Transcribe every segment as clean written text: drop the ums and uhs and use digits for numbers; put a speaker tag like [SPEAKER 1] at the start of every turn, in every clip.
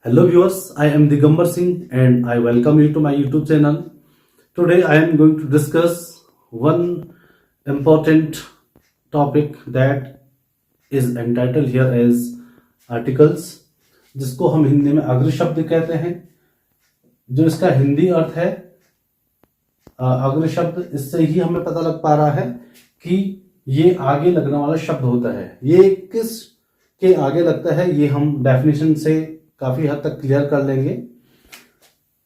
[SPEAKER 1] Hello viewers, I am Digambar Singh and I welcome you to my YouTube channel. Today I am going to discuss one important topic that is entitled here as articles, जिसको हम हिंदी में अग्र शब्द कहते हैं। जो इसका हिंदी अर्थ है अग्र शब्द, इससे ही हमें पता लग पा रहा है कि ये आगे लगने वाला शब्द होता है। ये किस के आगे लगता है ये हम डेफिनेशन से काफी हद तक क्लियर कर लेंगे।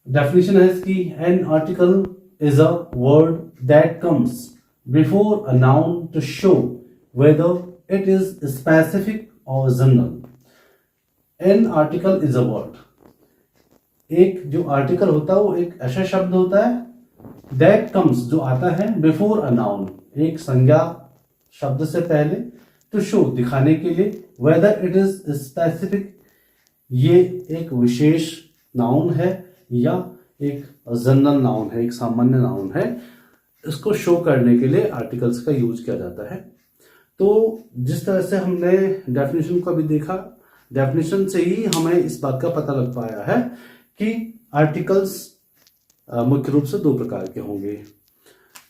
[SPEAKER 1] डेफिनेशन है इसकी, an article is a word that comes before a noun to show whether it is specific और general. An article is a word, एक जो आर्टिकल होता है वो एक ऐसा शब्द होता है दैट कम्स, जो आता है बिफोर अ नाउन, एक संज्ञा शब्द से पहले, टू शो दिखाने के लिए, वेदर इट इज स्पेसिफिक, ये एक विशेष नाउन है या एक जनरल नाउन है, एक सामान्य नाउन है। इसको शो करने के लिए आर्टिकल्स का यूज किया जाता है। तो जिस तरह से हमने डेफिनेशन को भी देखा, डेफिनेशन से ही हमें इस बात का पता लग पाया है कि आर्टिकल्स मुख्य रूप से दो प्रकार के होंगे।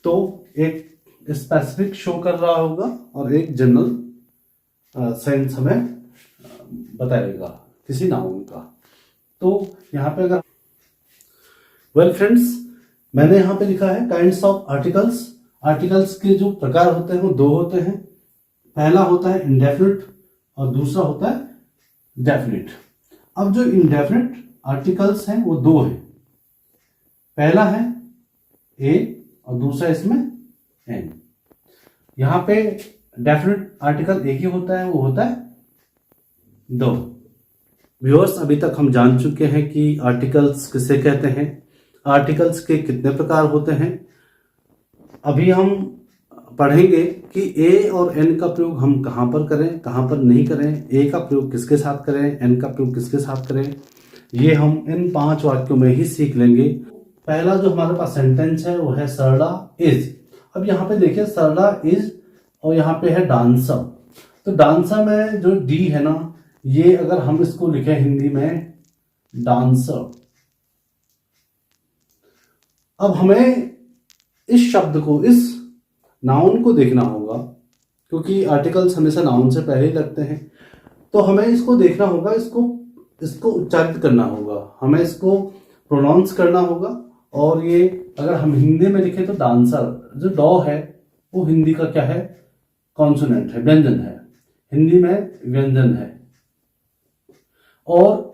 [SPEAKER 1] तो एक स्पेसिफिक शो कर रहा होगा और एक जनरल सेंस हमें बताएगा किसी नाउन का। तो यहाँ पे अगर वेल फ्रेंड्स, मैंने यहाँ पे लिखा है काइंड्स ऑफ आर्टिकल्स। आर्टिकल्स के जो प्रकार होते हैं वो दो होते हैं। पहला होता है इंडेफिनिट और दूसरा होता है डेफिनिट। अब जो इंडेफिनिट आर्टिकल्स हैं वो दो हैं। पहला है ए और दूसरा इसमें एन। यहाँ पे डेफिनिट आर्टिकल एक ही होता है, वो होता है दो। व्यूअर्स, अभी तक हम जान चुके हैं कि आर्टिकल्स किसे कहते हैं, आर्टिकल्स के कितने प्रकार होते हैं। अभी हम पढ़ेंगे कि ए और एन का प्रयोग हम कहाँ पर करें, कहाँ पर नहीं करें, ए का प्रयोग किसके साथ करें, एन का प्रयोग किसके साथ करें। ये हम इन 5 वाक्यों में ही सीख लेंगे। पहला जो हमारे पास सेंटेंस है वो है सरला इज। अब यहाँ पे देखिए सरला इज और यहाँ पे है डांसर। तो डांसर में जो डी है ना, ये अगर हम इसको लिखें हिंदी में डांसर। अब हमें इस शब्द को, इस नाउन को देखना होगा, क्योंकि आर्टिकल्स हमेशा नाउन से पहले ही लगते हैं। तो हमें इसको देखना होगा, इसको उच्चारित करना होगा, हमें इसको प्रोनाउंस करना होगा। और ये अगर हम हिंदी में लिखें तो डांसर, जो डॉ है वो हिंदी का क्या है, कॉन्सोनेंट है, व्यंजन है, हिंदी में व्यंजन है। और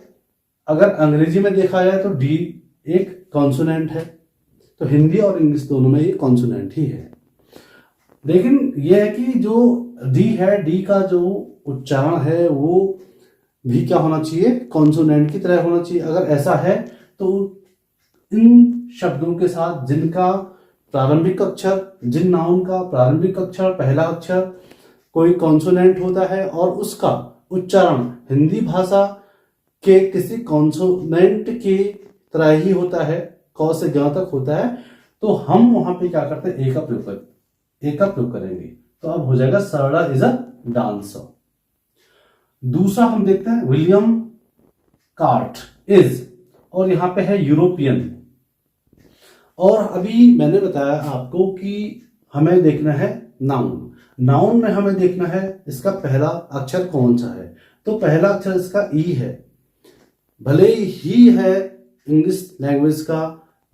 [SPEAKER 1] अगर अंग्रेजी में देखा जाए तो डी एक कॉन्सोनेंट है। तो हिंदी और इंग्लिश दोनों में ये कॉन्सोनेंट ही है। लेकिन यह है कि जो डी है, डी का जो उच्चारण है वो भी क्या होना चाहिए, कॉन्सोनेंट की तरह होना चाहिए। अगर ऐसा है तो इन शब्दों के साथ जिनका प्रारंभिक अक्षर, जिन नाउन का प्रारंभिक अक्षर, पहला अक्षर कोई कॉन्सोनेंट होता है और उसका उच्चारण हिंदी भाषा के किसी कॉन्सोनेंट की तरह ही होता है, क से ग तक होता है, तो हम वहां पे क्या करते हैं, ए का प्रयोग करेंगे। तो अब हो जाएगा सरला इज अ डांसर। दूसरा हम देखते हैं विलियम कार्ट इज, और यहां पे है यूरोपियन। और अभी मैंने बताया आपको कि हमें देखना है नाउन में हमें देखना है इसका पहला अक्षर कौन सा है। तो पहला अक्षर इसका ई है, भले ही है इंग्लिश लैंग्वेज का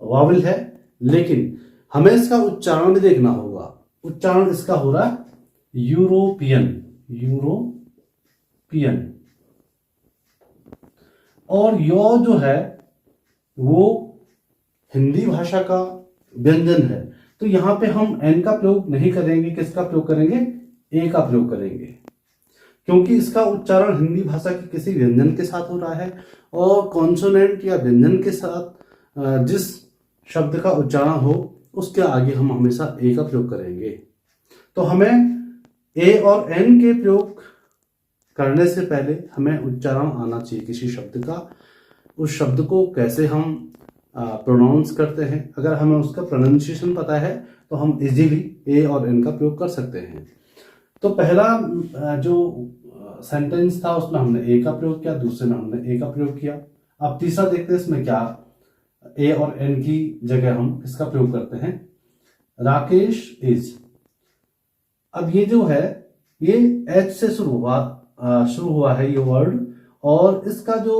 [SPEAKER 1] वावल है, लेकिन हमें इसका उच्चारण भी देखना होगा। उच्चारण इसका हो रहा है यूरोपियन। और यो जो है वो हिंदी भाषा का व्यंजन है। तो यहां पे हम एन का प्रयोग नहीं करेंगे, किसका प्रयोग करेंगे, ए का प्रयोग करेंगे, क्योंकि इसका उच्चारण हिंदी भाषा के किसी व्यंजन के साथ हो रहा है। और कॉन्सोनेंट या व्यंजन के साथ जिस शब्द का उच्चारण हो उसके आगे हम हमेशा ए का प्रयोग करेंगे। तो हमें ए और एन के प्रयोग करने से पहले हमें उच्चारण आना चाहिए किसी शब्द का। उस शब्द को कैसे हम प्रोनाउंस करते हैं, अगर हमें उसका प्रोनाउंसिएशन पता है तो हम इजीली ए और एन का प्रयोग कर सकते हैं। तो पहला जो सेंटेंस था उसमें हमने ए का प्रयोग किया, दूसरे में हमने ए का प्रयोग किया। अब तीसरा देखते हैं इसमें क्या, ए और एन की जगह हम इसका प्रयोग करते हैं, राकेश इज। अब ये जो है ये एच से शुरू हुआ है ये वर्ड, और इसका जो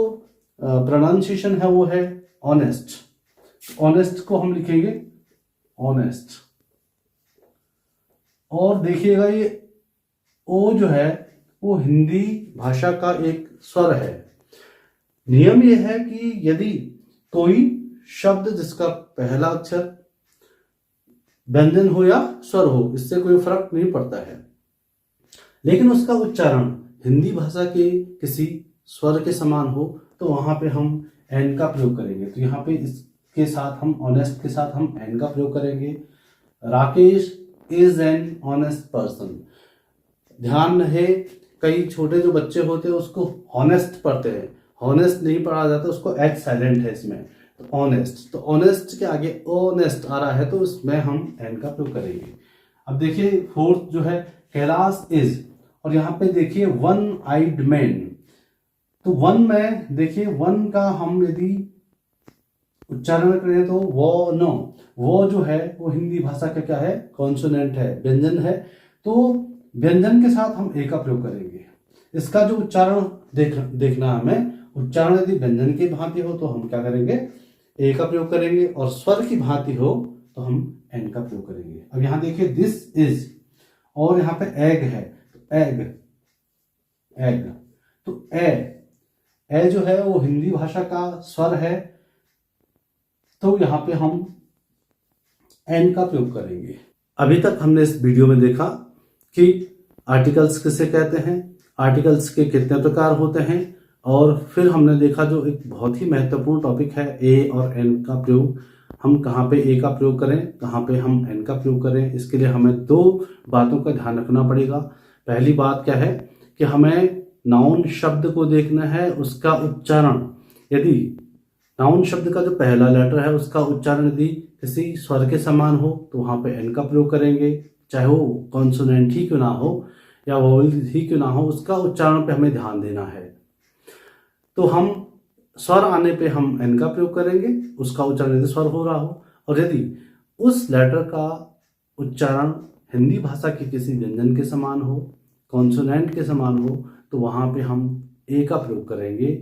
[SPEAKER 1] प्रोनाउंसिएशन है वो है ऑनेस्ट। ऑनेस्ट को हम लिखेंगे ऑनेस्ट। और देखिएगा ये ओ जो है वो हिंदी भाषा का एक स्वर है। नियम यह है कि यदि कोई शब्द जिसका पहला अक्षर व्यंजन हो या स्वर हो, इससे कोई फर्क नहीं पड़ता है, लेकिन उसका उच्चारण हिंदी भाषा के किसी स्वर के समान हो तो वहां पे हम एन का प्रयोग करेंगे। तो यहाँ पे इसके साथ हम ऑनेस्ट के साथ हम एन का प्रयोग करेंगे। Rakesh is an honest person. ध्यान रहे, कई छोटे जो बच्चे होते हैं उसको हॉनेस्ट पढ़ते हैं, हॉनेस्ट नहीं पढ़ा जाता, उसको एच साइलेंट है इसमें, तो ऑनेस्ट। तो ऑनेस्ट के आगे ऑनेस्ट आ रहा है तो इसमें हम एन का प्रयोग करेंगे। अब देखिए फोर्थ जो है कैलाश इज, और यहाँ पे देखिए वन आइड मैन। तो वन में देखिए वन का हम यदि उच्चारण करें तो वो नो, वो जो है वो हिंदी भाषा का क्या है, कॉन्सोनेंट है, व्यंजन है। तो व्यंजन के साथ हम ए का प्रयोग करेंगे। इसका जो उच्चारण देखना हमें, उच्चारण यदि व्यंजन की भांति हो तो हम क्या करेंगे, ए का प्रयोग करेंगे, और स्वर की भांति हो तो हम एन का प्रयोग करेंगे। अब यहाँ देखिए दिस इज, और यहाँ पे एग है, एग एग, तो ए जो है वो हिंदी भाषा का स्वर है, तो यहाँ पे हम एन का प्रयोग करेंगे। अभी तक हमने इस वीडियो में देखा कि आर्टिकल्स किसे कहते हैं, आर्टिकल्स के कितने प्रकार होते हैं, और फिर हमने देखा जो एक बहुत ही महत्वपूर्ण टॉपिक है ए और एन का प्रयोग, हम कहाँ पे ए का प्रयोग करें, कहाँ पे हम एन का प्रयोग करें। इसके लिए हमें दो बातों का ध्यान रखना पड़ेगा। पहली बात क्या है कि हमें नाउन शब्द को देखना है, उसका उच्चारण, यदि नाउन शब्द का जो पहला लेटर है उसका उच्चारण यदि किसी स्वर के समान हो तो वहां पे एन का प्रयोग करेंगे, चाहे वो कॉन्सोनेंट ही क्यों ना हो या वोवेल ही क्यों ना हो, उसका उच्चारण पे हमें ध्यान देना है। तो हम स्वर आने पे हम एन का प्रयोग करेंगे, उसका उच्चारण यदि स्वर हो रहा हो, और यदि उस लेटर का उच्चारण हिंदी भाषा के किसी व्यंजन के समान हो, कॉन्सोनेंट के समान हो, तो वहां पे हम ए का प्रयोग करेंगे।